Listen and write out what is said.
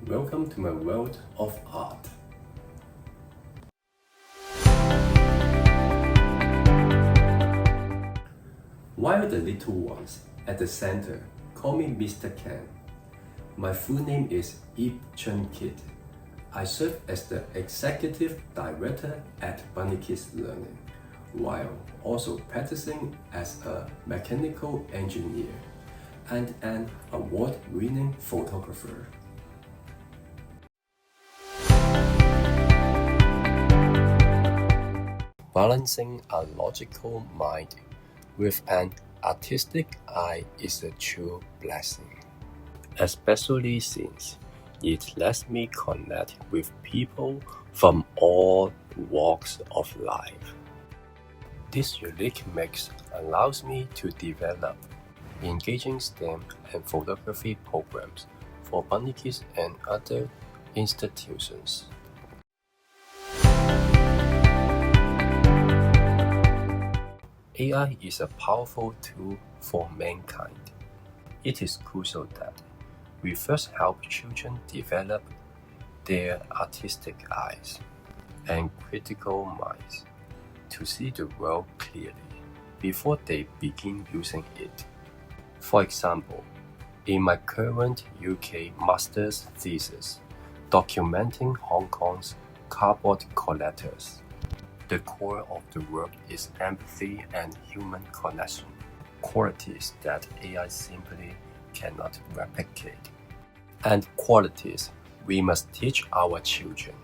Welcome to my world of art. While the little ones at the center call me Mr. Ken, my full name is Yip Chun Kit. I serve as the Executive Director at Bunny Kids Learning, while also practicing as a mechanical engineer and an award-winning photographer. Balancing a logical mind with an artistic eye is a true blessing, especially since it lets me connect with people from all walks of life. This unique mix allows me to develop engaging STEM and photography programs for Bunny Kids and other institutions. AI is a powerful tool for mankind. It is crucial that we first help children develop their artistic eyes and critical minds to see the world clearly before they begin using it. For example, in my current UK master's thesis documenting Hong Kong's cardboard collectors, the core of the work is empathy and human connection, qualities that AI simply cannot replicate, and qualities we must teach our children.